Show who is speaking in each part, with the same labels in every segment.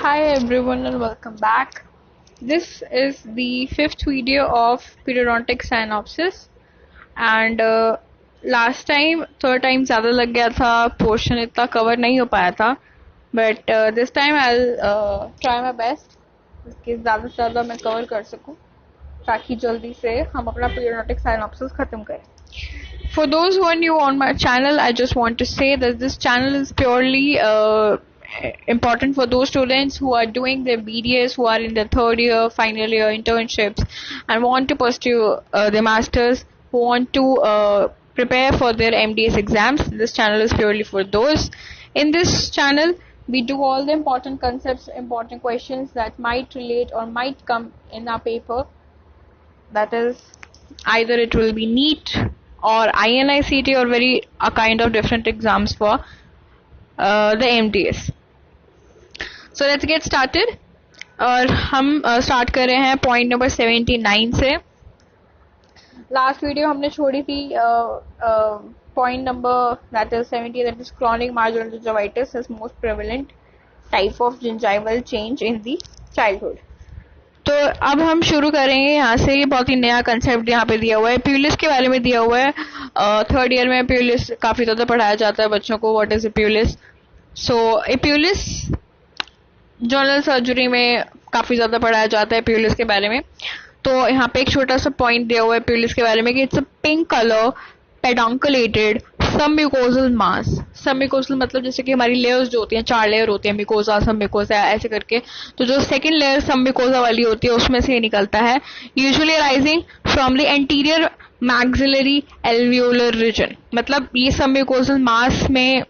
Speaker 1: Hi everyone and welcome back. This is the fifth video of periodontic synopsis and last time third time ज़्यादा लग गया था, portion इतना cover नहीं हो पाया था, but this time I'll try my best कि ज़्यादा से ज़्यादा मैं cover कर सकूं ताकि जल्दी से हम अपना periodontic synopsis खत्म करें. For those who are new on my channel, I just want to say that this channel is purely important for those students who are doing their BDS, who are in their third year, final year internships, and want to pursue their masters, who want to prepare for their MDS exams. This channel is purely for those. In this channel, we do all the important concepts, important questions that might relate or might come in our paper. That is, either it will be NEET or INICT or a kind of different exams for the MDS. So let's get started. और हम start कर रहे हैं point number 79 से. Last video हमने छोड़ी थी point number that is 70, that is chronic marginal gingivitis is most prevalent type of gingival change in the childhood. तो अब हम शुरू करेंगे यहाँ से. ये बहुत ही नया कंसेप्ट यहाँ पे दिया हुआ है, प्यूलिस के बारे में दिया हुआ है. थर्ड ईयर में प्यूलिस काफी ज्यादा पढ़ाया जाता है बच्चों को. What is epulis? So epulis general surgery में काफी ज्यादा पढ़ाया जाता है प्यूलिस के बारे में. तो यहाँ पे एक छोटा सा पॉइंट दिया हुआ है प्यूलिस के बारे में कि it's a pink colour pedunculated submucosal mass. Submucosal मतलब जैसे कि हमारी लेयर्स जो होती हैं, 4 लेयर होती है, म्यूकोजा, सबम्यूकोजा, ऐसे करके. तो जो सेकंड लेयर सबम्यूकोजा वाली होती है उसमें से ये निकलता है, usually arising from the anterior maxillary alveolar region. मतलब ये सबम्यूकोजल मास में,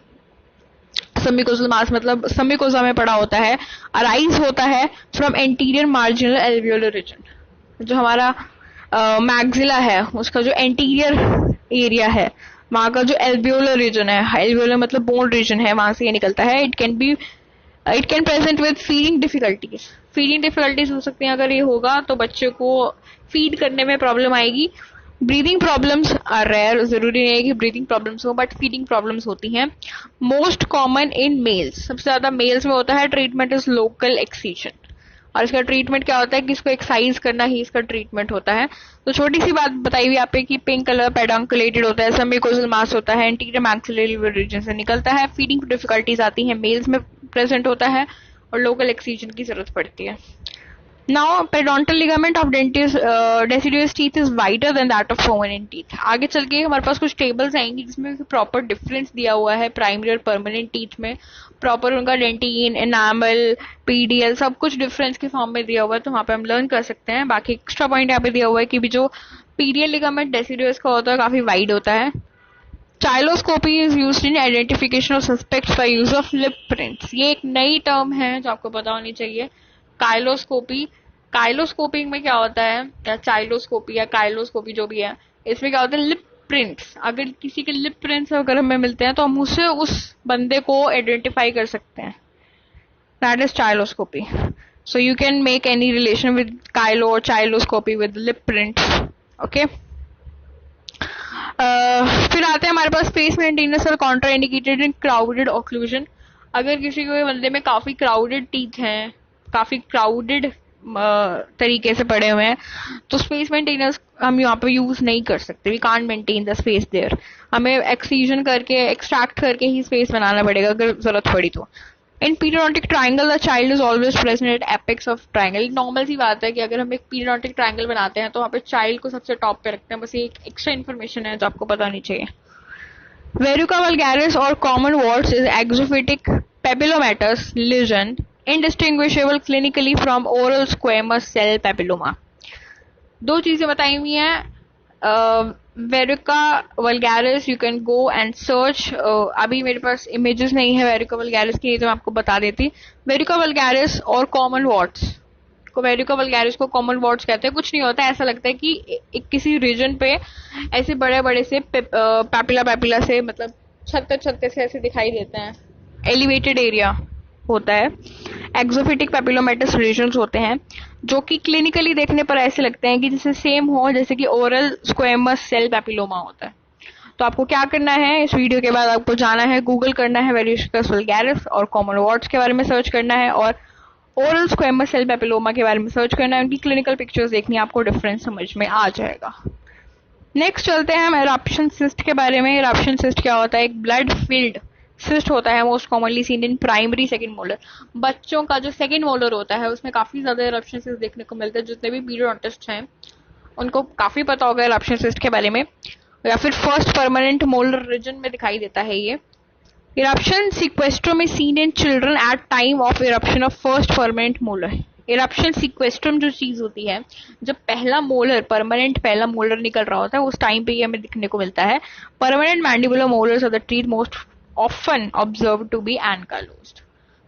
Speaker 1: सबम्यूकोजल मास मतलब सबम्यूकोजा में पड़ा होता है, अराइज होता है from anterior marginal alveolar region. जो हमारा मैक्सिला है उसका जो एंटीरियर एरिया है, वहां का जो एल्वियोलर रीजन है, एल्वियोलर मतलब बोन रीजन है, वहां से ये निकलता है. It can present with feeding difficulties. Feeding difficulties हो सकती हैं. अगर ये होगा तो बच्चे को फीड करने में प्रॉब्लम आएगी. Breathing problems are rare. जरूरी नहीं है कि ब्रीदिंग प्रॉब्लम्स हो, बट फीडिंग प्रॉब्लम्स होती हैं. मोस्ट कॉमन इन मेल्स, सबसे ज्यादा मेल्स में होता है. Treatment is local excision. और इसका ट्रीटमेंट क्या होता है कि इसको एक्साइज करना ही इसका ट्रीटमेंट होता है. तो छोटी सी बात बताई हुई आप पे कि पिंक कलर पेडोंकुलेटेड होता है, सबम्यूकोजल मास होता है, एंटीरियर मैक्सिलरी रीजन से निकलता है. फीडिंग डिफिकल्टीज आती है, मेल्स में प्रेजेंट होता है और लोकल एक्सीजन की जरूरत पड़ती है. Now, periodontal ligament of deciduous teeth is wider than that of permanent teeth. आगे चल के हमारे पास कुछ टेबल्स आएंगी जिसमें प्रॉपर डिफरेंस दिया हुआ है प्राइमरी और परमानेंट टीथ में. प्रॉपर उनका डेंटिन, एनामल, पीडीएल सब कुछ डिफरेंस के फॉर्म में दिया हुआ है, तो वहाँ पे हम लर्न कर सकते हैं. बाकी एक्स्ट्रा पॉइंट यहाँ पे दिया हुआ है कि भी जो पीडियल लिगामेंट डेसिडुअस का होता है काफी वाइड होता है. Cheiloscopy is used in identification of suspects by use of lip prints. ये एक नई टर्म है जो आपको पता होनी चाहिए. काइलोस्कोपी. काइलोस्कोपिंग में क्या होता है, या चाइलोस्कोपी या काइलोस्कोपी जो भी है, इसमें क्या होता है, लिप प्रिंट्स. अगर किसी के लिप प्रिंट्स अगर हमें मिलते हैं तो हम उससे उस बंदे को आइडेंटिफाई कर सकते हैं. That is cheiloscopy. So you can make any relation with cheilo और cheiloscopy with lip prints. Okay. फिर आते हैं हमारे पास फेस मेंटेनेंस और contraindicated in crowded occlusion. अगर किसी को बंदे में काफी क्राउडेड टीथ हैं, काफी क्राउडेड तरीके से पड़े हुए हैं, तो स्पेस मेंटेनेंस हम यहाँ पे यूज नहीं कर सकते. We can't maintain the space there. हमें एक्सीजन करके, एक्सट्रैक्ट करके ही स्पेस बनाना पड़ेगा अगर जरूरत पड़ी तो. In periodontic triangle the child is always present at apex of triangle. Normal सी बात है कि अगर हम एक पीरियोडोंटिक ट्राइंगल बनाते हैं तो वहाँ पे चाइल्ड को सबसे टॉप पे रखते हैं. बस ये एक एक्स्ट्रा इन्फॉर्मेशन है जो आपको पता नहीं चाहिए. वेरुका वल्गैरिस और common warts is exophytic papillomatous lesion indistinguishable clinically from oral squamous cell papilloma. दो चीजें बताई हुई हैं. Verruca vulgaris you can go and search. अभी मेरे पास इमेजेस नहीं है वेरुका वल्गैरिस की, तो मैं आपको बता देती. वेरुका वल्गैरिस और कॉमन वॉर्ट्स को, वेरुका वल्गैरिस को कॉमन वॉर्ट्स कहते हैं. कुछ नहीं होता है, ऐसा लगता है कि किसी रीजन पे ऐसे बड़े बड़े से पैपिला से, मतलब छत्ते से ऐसे दिखाई देते हैं. एलिवेटेड एरिया होता है. एक्सोफिटिक पेपिलोमेटस रीजन्स होते हैं जो कि क्लिनिकली देखने पर ऐसे लगते हैं कि जैसे सेम हो जैसे कि ओरल स्क्वेमस सेल पेपिलोमा होता है. तो आपको क्या करना है, इस वीडियो के बाद आपको जाना है, गूगल करना है वेरुका वल्गैरिस और कॉमन वॉर्ट्स के बारे में सर्च करना है, और ओरल स्क्वेमस सेल पेपिलोमा के बारे में सर्च करना है, उनकी क्लिनिकल पिक्चर्स देखनी है, आपको डिफरेंस समझ में आ जाएगा। नेक्स्ट चलते हैं हम इरप्शन सिस्ट के बारे में। इरप्शन सिस्ट क्या होता है? एक ब्लड फील्ड सिस्ट होता है, most commonly seen in primary second molar. बच्चों का जो सेकंड मोलर होता है उसमें काफी ज्यादा इरप्शन सिस्ट देखने को मिलते हैं। जितने भी पीरियोडोंटिस्ट हैं उनको काफी पता होगा इरप्शन सिस्ट के बारे में, या फिर फर्स्ट परमानेंट मोलर रीजन में दिखाई देता है ये। Eruption sequestrum is seen in children at time of eruption of first permanent molar. Eruption sequestrum जो चीज होती है, जब पहला मोलर परमानेंट पहला मोलर निकल रहा होता है उस टाइम पे ये हमें दिखने को मिलता है। Permanent mandibular molars are the treat most often observe to be ankylosed.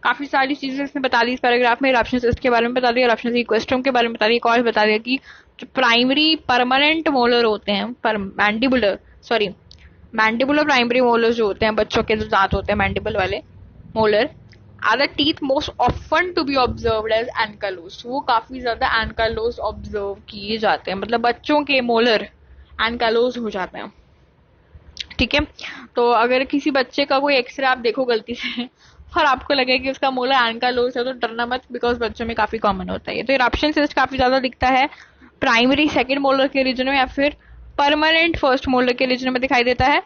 Speaker 1: काफी सारी चीजें इसने बता दी इस पैराग्राफ में। इरप्शन सिस्ट के बारे में बता दिया, इरप्शन सीक्वेस्ट्रम के बारे में बता दिया, एक और बता दिया कि जो प्राइमरी परमानेंट मोलर होते हैं, मैंडिबुलर प्राइमरी मोलर्स जो होते हैं, बच्चों के जो दांत होते हैं मैंडिबल वाले molar, are the teeth most often to be observed as ankylosed. वो काफी ज्यादा एनकालोज्ड ऑब्जर्व किए जाते हैं, मतलब बच्चों के मोलर एनकालोज्ड हो जाते हैं। ठीक है, तो अगर किसी बच्चे का कोई एक्सरे आप देखो गलती से और आपको लगे कि उसका मोलर एनकालोज्ड है तो डरना मत, बिकॉज बच्चों में काफी कॉमन होता है। तो इरप्शन सिस्ट काफी ज्यादा दिखता है प्राइमरी सेकेंड मोलर के रीजन में या फिर परमानेंट फर्स्ट मोलर के रीजन में दिखाई देता है।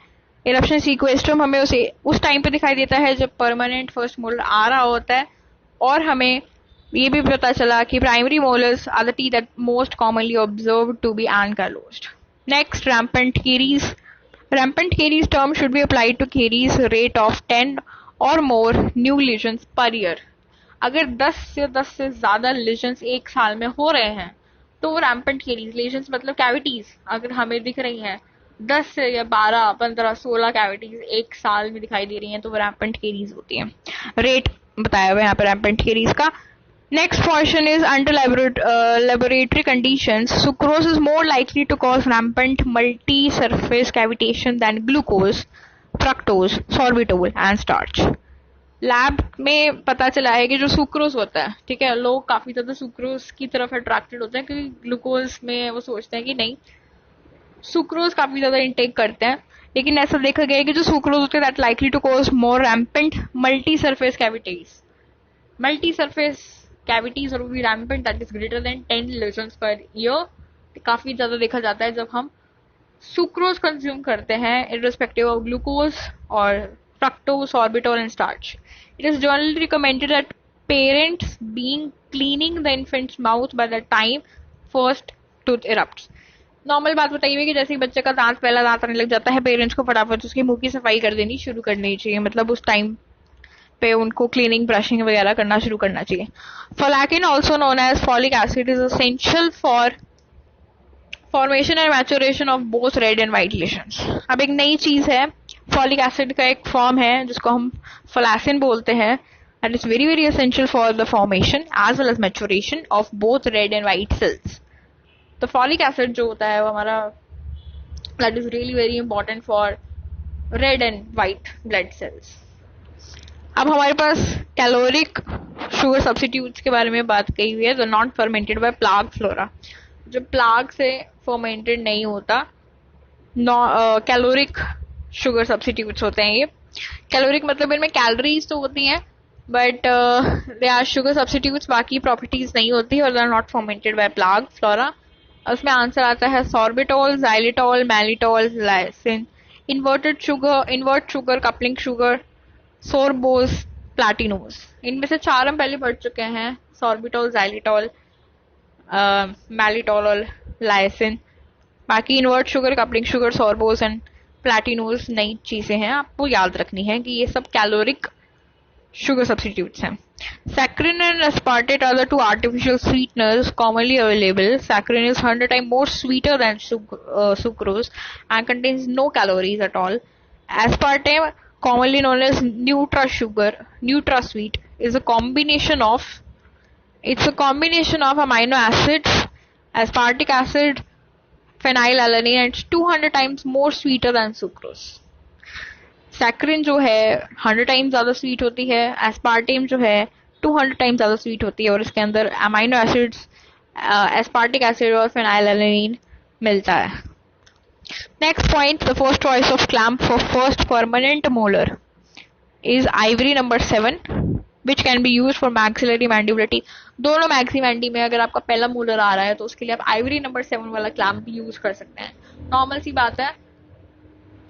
Speaker 1: इरप्शन सीक्वेस्ट्रम हमें उस टाइम पे दिखाई देता है जब परमानेंट फर्स्ट मोलर आ रहा होता है। और हमें ये भी पता चला कि primary molars are the teeth that most commonly observed to be ankylosed. Next, rampant caries. Rampant caries term should be applied to caries rate of 10 or more new lesions per year. अगर 10 से ज्यादा lesions एक साल में हो रहे हैं तो वो rampant caries, lesions मतलब cavities अगर हमें दिख रही हैं 10 से या 12, 15, 16 cavities एक साल में दिखाई दे रही हैं तो वो rampant caries होती है। रेट बताया हुआ है यहाँ पे rampant caries का। Next portion is under laboratory conditions. Sucrose is more likely to cause rampant multi-surface cavitation than glucose, fructose, sorbitol and starch. Lab में पता चला है कि जो सुक्रोज होता है, ठीक है, लोग काफी ज्यादा सुक्रोज की तरफ अट्रैक्टेड होते हैं क्योंकि ग्लूकोज में वो सोचते हैं कि नहीं, सुक्रोज काफी ज्यादा इंटेक करते हैं। लेकिन ऐसा देखा गया है कि जो सुक्रोज होते हैं that likely to cause more rampant multi surface cavities. Multi surface cavities और भी rampant that is greater than 10 lesions per year काफी ज्यादा देखा जाता है जब हम सुक्रोज कंज्यूम करते हैं इररिस्पेक्टिव ऑफ ग्लूकोज और fructose, sorbitol and starch. It is generally recommended that parents being cleaning the infant's mouth by the time first tooth erupts. Normal बात बताइए कि जैसे ही बच्चे का पहला दांत आने लग जाता है, पेरेंट्स को फटाफट उसके मुंह की सफाई कर देनी शुरू करनी चाहिए, मतलब उस टाइम पे उनको क्लीनिंग ब्रशिंग वगैरह करना शुरू करना चाहिए। Folacin also known as folic acid is essential for formation and maturation of both red and white lesions. अब एक नई चीज है, फॉलिक एसिड का एक फॉर्म है जिसको हम फोलासिन बोलते हैं, and it's very very essential for the formation as well as maturation of both red and white cells. तो फॉलिक एसिड जो होता है वो हमारा that is really very important for red and white blood cells. अब हमारे पास caloric sugar substitutes के बारे में बात कही हुई है, तो not fermented by plaque flora. जो प्लाग से फर्मेंटेड नहीं होता, कैलोरिक शुगर सब्स्टिट्यूट्स होते हैं ये। कैलोरिक मतलब इनमें कैलोरीज तो होती हैं but they are sugar substitutes, बाकी प्रॉपर्टीज नहीं होती और they are not fermented by plaque flora. उसमें आंसर आता है sorbitol, xylitol, maltitol, lycasin, invert sugar, coupling sugar, sorbose, palatinose. इनमें से 4 हम पहले पढ़ चुके हैं, सॉर्बिटोल, xylitol, मैलिटोल और लाइसिन। बाकी invert sugar, coupling sugar, sorbose and palatinose नई चीजें हैं, आपको याद रखनी है कि ये सब कैलोरिक शुगर सब्स्टिट्यूट्स हैं। Saccharin and aspartate are the 2 artificial sweeteners commonly available. Saccharin is 100 times more sweeter than sucrose and contains no calories at all. Aspartame, commonly known as NutraSweet, is a combination of amino acids, aspartic acid, phenylalanine, and it's 200 times more sweeter than sucrose. Saccharine जो है 100 times ज्यादा sweet होती है, aspartame जो है 200 times ज्यादा sweet होती है और इसके अंदर अमाइनो एसिड्स, एस्पार्टिक एसिड और फेनाइलैलेनिन मिलता है। Next point, the first choice of clamp for first permanent molar is Ivory number 7। Which can be use for maxillary mandibular. दोनों मैक्सी मैंडी में अगर आपका पहला मोलर आ रहा है तो उसके लिए आप आइवरी नंबर 7 वाला क्लैम्प भी यूज कर सकते हैं। नॉर्मल सी बात है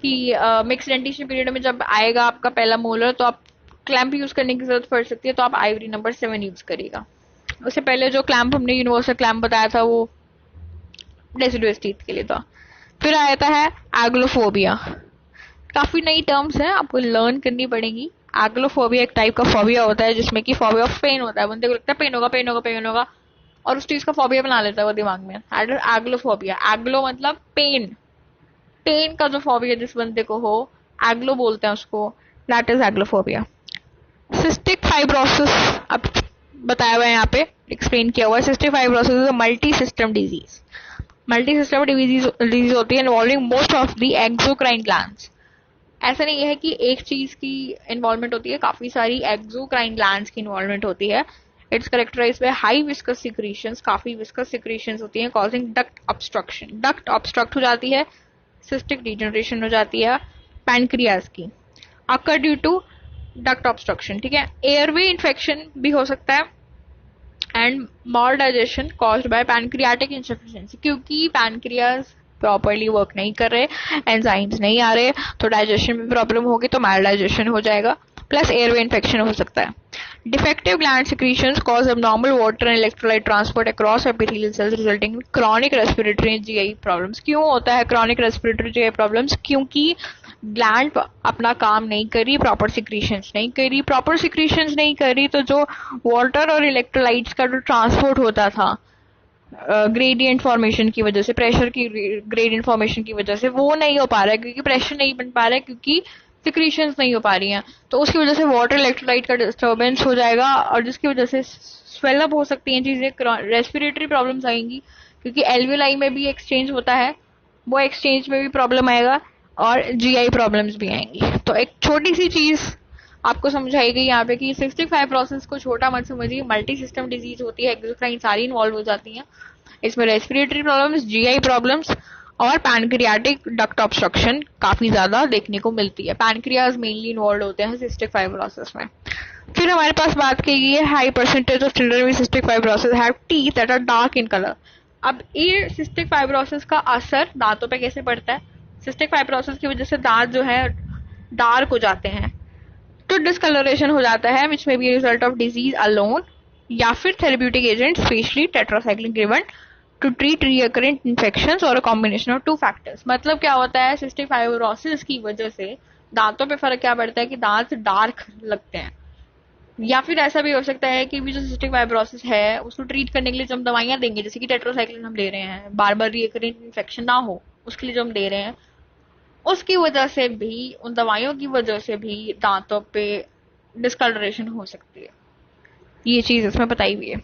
Speaker 1: कि मिक्स डेंटिशन पीरियड में जब आएगा आपका पहला मोलर तो आप क्लैम्प यूज करने की जरूरत पड़ सकती है, तो आप आइवरी नंबर 7 यूज करिएगा। उससे पहले जो क्लैम्प हमने यूनिवर्सल क्लैम्प बताया था वो डेसिडुअस टीथ के लिए था। फिर आता है एग्लोफोबिया। काफी नई टर्म्स हैं, आपको लर्न करनी पड़ेगी। एग्लोफोबिया एक टाइप का फोबिया होता है जिसमें कि फोबिया ऑफ पेन होता है। बंदे को लगता है पेन होगा पेन होगा पेन होगा और उस चीज का फोबिया बना लेता है वो दिमाग में। एग्लोफोबिया, एग्लो मतलब पेन, पेन का जो फोबिया जिस बंदे को हो, एग्लो बोलते हैं उसको, दैट इज एग्लोफोबिया। सिस्टिक फाइब्रोसिस अब बताया हुआ है यहाँ पे, एक्सप्लेन किया हुआ है। Cystic fibrosis is a multi system disease. Multi system disease होती है involving most of the exocrine glands. ऐसा नहीं है कि एक चीज की इन्वॉल्वमेंट होती है, काफी सारी एक्सोक्राइन ग्लैंड्स की इन्वॉल्वमेंट होती है। It's characterized by high viscous secretions, काफी विस्कस सिक्रीशंस होती हैं, causing duct obstruction. Duct obstruct हो जाती है, सिस्टिक डिजनरेशन हो जाती है पैनक्रियाज की, occur due to duct obstruction. ठीक है, एयरवे इन्फेक्शन भी हो सकता है and maldigestion caused by pancreatic insufficiency, क्योंकि पैनक्रियाज प्रॉपरली वर्क नहीं कर रहे, एंजाइम्स नहीं आ रहे, तो डाइजेशन में प्रॉब्लम होगी, तो माइल्ड डाइजेशन हो जाएगा, प्लस एयरवे इन्फेक्शन हो सकता है। Defective gland secretions cause abnormal water and electrolyte transport across epithelial cells resulting in chronic respiratory and GI problems। क्यों होता है chronic respiratory GI problems? क्योंकि ग्लैंड अपना काम नहीं कर रही, प्रॉपर सिक्रीशंस नहीं कर रही, प्रॉपर सिक्रीशंस नहीं कर रही तो जो वाटर और इलेक्ट्रोलाइट्स का जो ट्रांसपोर्ट होता था ग्रेडियंट फॉर्मेशन की वजह से, प्रेशर की ग्रेडियंट फॉर्मेशन की वजह से, वो नहीं हो पा रहा है क्योंकि प्रेशर नहीं बन पा रहा है, क्योंकि सिक्रीशंस नहीं हो पा रही हैं, तो उसकी वजह से वाटर इलेक्ट्रोलाइट का डिस्टर्बेंस हो जाएगा और जिसकी वजह से स्वेलअप हो सकती हैं चीजें, रेस्पिरेटरी प्रॉब्लम्स आएंगी क्योंकि एल्वियोलाई में भी एक्सचेंज होता है, वो एक्सचेंज में भी प्रॉब्लम आएगा और जीआई प्रॉब्लम्स भी आएंगी। तो एक छोटी सी चीज आपको समझाई गई यहाँ पे कि सिस्टिक फाइब्रोसिस को छोटा मत समझिए, मल्टी सिस्टम डिजीज होती है, एक्सोक्राइन सारी इन्वॉल्व हो जाती हैं इसमें, रेस्पिरेटरी प्रॉब्लम्स, जीआई प्रॉब्लम्स और पैनक्रियाटिक डक्ट ऑब्स्ट्रक्शन काफी ज्यादा देखने को मिलती है। पैनक्रियाज मेनली इन्वॉल्व होते हैं सिस्टिक फाइब्रोसिस में। फिर हमारे पास बात की गई है high percentage of children with cystic fibrosis have teeth that are dark in colour. अब ये सिस्टिक फाइब्रोसिस का असर दांतों पे कैसे पड़ता है? सिस्टिक फाइब्रोसिस की वजह से दांत जो है डार्क हो जाते हैं, तो डिसकलरेशन हो जाता है विच में be result of disease alone या फिर therapeutic agent specially tetracycline given to treat recurrent infections और a combination of two factors. मतलब क्या होता है, सिस्टिक फाइब्रोसिस की वजह से दांतों पे फर्क क्या पड़ता है कि दांत डार्क लगते हैं, या फिर ऐसा भी हो सकता है कि भी जो सिस्टिक फाइब्रोसिस है उसको ट्रीट करने के लिए जो हम दवाइयां देंगे, जैसे कि टेट्रासाइक्लिन हम दे रहे हैं, बार बार रिकरेंट इन्फेक्शन ना हो उसके लिए जो हम दे रहे हैं, उसकी वजह से भी, उन दवाइयों की वजह से भी दांतों पे डिस्कलरेशन हो सकती है। ये चीज इसमें बताई हुई है।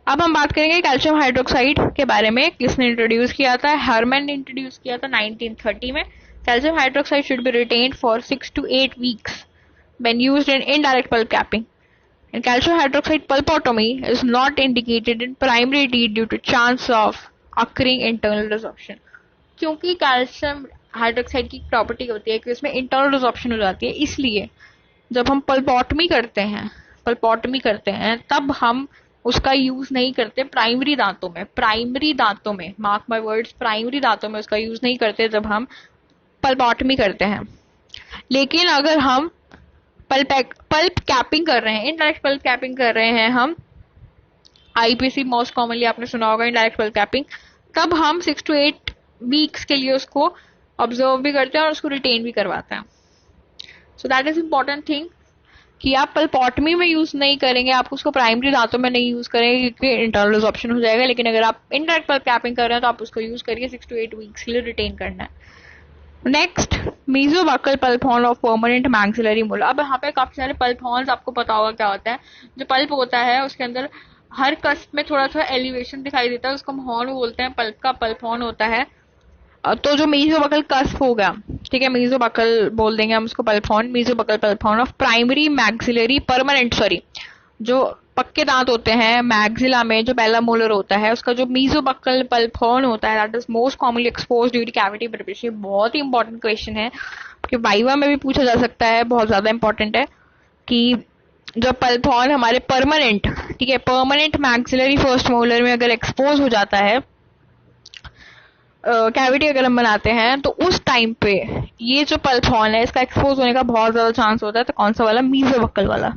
Speaker 1: अब हम बात करेंगे कैल्शियम हाइड्रोक्साइड के बारे में। किसने इंट्रोड्यूस किया था? हर्मन ने इंट्रोड्यूस किया था 1930 में। Calcium hydroxide should be retained for 6 to 8 weeks when used in indirect pulp capping. And calcium hydroxide pulpotomy is not indicated in primary teeth due to chance of occurring internal resorption. क्योंकि calcium hydroxide की property होती है कि उसमें internal resorption हो जाती है, इसलिए जब हम पल्पोटमी करते हैं तब हम उसका यूज नहीं करते प्राइमरी दांतों में, मार्क माय वर्ड्स, प्राइमरी दांतों में उसका यूज नहीं करते जब हम पल्पोटमी करते हैं। लेकिन अगर हम पल्प कैपिंग कर रहे हैं, इनडायरेक्ट पल्प कैपिंग कर रहे हैं हम, आईपीसी मोस्ट कॉमनली आपने सुना होगा इनडायरेक्ट पल्प कैपिंग, तब हम 6 to 8 weeks के लिए उसको ऑब्जर्व भी करते हैं और उसको रिटेन भी करवाते हैं। So that is important thing कि आप पल्पोटमी में यूज नहीं करेंगे, आप उसको प्राइमरी दांतों में नहीं यूज करेंगे क्योंकि इंटरनल रिजॉर्प्शन हो जाएगा। लेकिन अगर आप इनडायरेक्ट पल्प कैपिंग कर रहे हैं तो आप उसको यूज करिए, 6 to 8 weeks के लिए रिटेन करना है। Next, mesiobuccal pulp horn of permanent maxillary molar. अब यहाँ पे काफी सारे पल्प हॉर्न्स, आपको पता होगा क्या होता है। जो पल्प होता है उसके अंदर हर कस्प में थोड़ा थोड़ा एलिवेशन दिखाई देता है, उसको हम हॉर्न बोलते हैं, पल्प का पल्प हॉर्न होता है। तो जो मीजोबक्कल कस्प होगा, ठीक है, मीजोबक्कल बोल देंगे हम उसको pulp horn, mesiobuccal pulp horn of primary maxillary permanent, जो पक्के दांत होते हैं मैक्सिला में, जो पहला मोलर होता है उसका जो मीजोबक्कल पल्प हॉर्न होता है, that is most commonly exposed during cavity preparation. बहुत ही इंपॉर्टेंट क्वेश्चन है कि वाइवा में भी पूछा जा सकता है, बहुत ज्यादा इंपॉर्टेंट है कि जब पल्प हॉर्न हमारे परमानेंट, ठीक है, परमानेंट मैक्सिलरी फर्स्ट मोलर में अगर एक्सपोज हो जाता है, कैविटी अगर हम बनाते हैं, तो उस टाइम पे ये जो पल्प हॉर्न है इसका एक्सपोज होने का बहुत ज्यादा चांस होता है। तो कौन सा वाला? मीजोबक्कल वाला।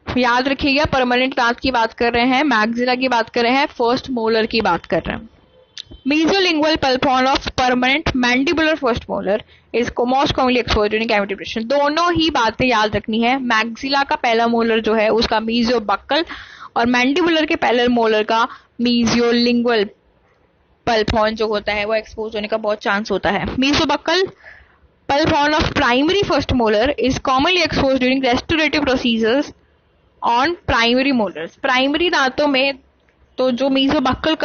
Speaker 1: याद रखिएगा, परमानेंट दांत की बात कर रहे हैं, मैक्सिला की बात कर रहे हैं, फर्स्ट मोलर की बात कर रहे हैं। Mesolingual pulp horn of permanent mandibular first molar is most commonly exposed during cavity depression। दोनों ही बातें याद रखनी है। मैक्सिला का पहला मोलर जो है उसका मीजोबक्कल, और मैंडिबुलर के पहले मोलर का मीजियोलिंगुअल पल्प हॉर्न जो होता है वो एक्सपोज होने का बहुत चांस होता है। मीजोबक्कल pulp horn of primary first molar is commonly exposed during restorative procedures on primary molars। Primary दांतों में तो जो मीजोबक्कल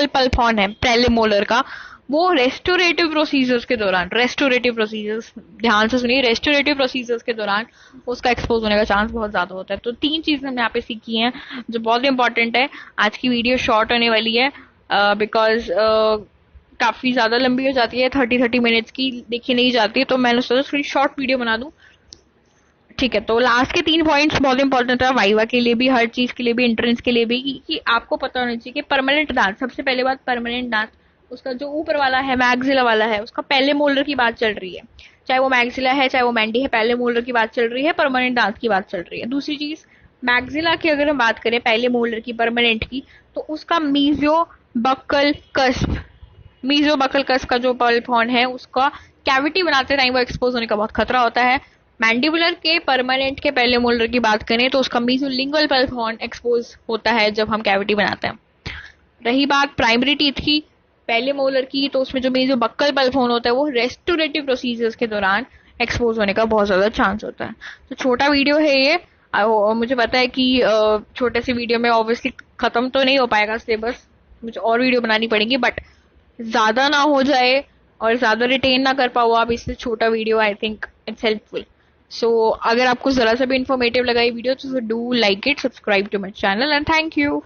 Speaker 1: पल्प हॉर्न है पहले मोलर का, वो रेस्टोरेटिव प्रोसीजर्स के दौरान, रेस्टोरेटिव प्रोसीजर्स ध्यान से सुनिए, रेस्टोरेटिव प्रोसीजर्स के दौरान उसका एक्सपोज होने का चांस बहुत ज्यादा होता है। तो 3 चीजें हमने यहाँ पे सीखी हैं जो बहुत इंपॉर्टेंट है। आज की वीडियो शॉर्ट होने वाली है बिकॉज काफी ज्यादा लंबी हो जाती है, 30 मिनट्स की देखी नहीं जाती, तो मैंने सोचा थोड़ी शॉर्ट वीडियो बना दूं। ठीक है, तो लास्ट के 3 पॉइंट्स बहुत इंपॉर्टेंट है, वाइवा के लिए भी, हर चीज के लिए भी, एंट्रेंस के लिए भी, कि आपको पता होना चाहिए कि परमानेंट दांत, सबसे पहले बात परमानेंट दांत, उसका जो ऊपर वाला है मैक्सिला वाला है, उसका पहले मोलर की बात चल रही है, चाहे वो मैक्सिला है चाहे वो मैंडी है, पहले मोलर की बात चल रही है, परमानेंट दांत की बात चल रही है। दूसरी चीज, मैक्सिला की अगर हम बात करें पहले मोलर की, परमानेंट की, तो उसका मीजोबक्कल कस्प, मीजोबक्कल कस्प का जो पल्प हॉर्न है उसका कैविटी बनाते टाइम वो एक्सपोज होने का बहुत खतरा होता है। मैंडिबुलर के परमानेंट के पहले मोलर की बात करें तो उसका मीजोलिंगुअल पल्प हॉर्न एक्सपोज होता है जब हम कैविटी बनाते हैं। रही बात प्राइमरी टीथ की, पहले मोलर की, तो उसमें जो मीजोबक्कल पल्प हॉर्न होता है वो रेस्टोरेटिव प्रोसीजर्स के दौरान एक्सपोज होने का बहुत ज्यादा चांस होता है। तो छोटा वीडियो है ये, मुझे पता है कि छोटे से वीडियो में ऑब्वियसली खत्म तो नहीं हो पाएगा सिलेबस, मुझे और वीडियो बनानी पड़ेगी, बट ज्यादा ना हो जाए और ज्यादा रिटेन ना कर पाओ आप, इसलिए छोटा video I think it's helpful. So अगर आपको जरा सा भी इंफॉर्मेटिव लगा ये वीडियो तो do like it, subscribe to my channel and thank you.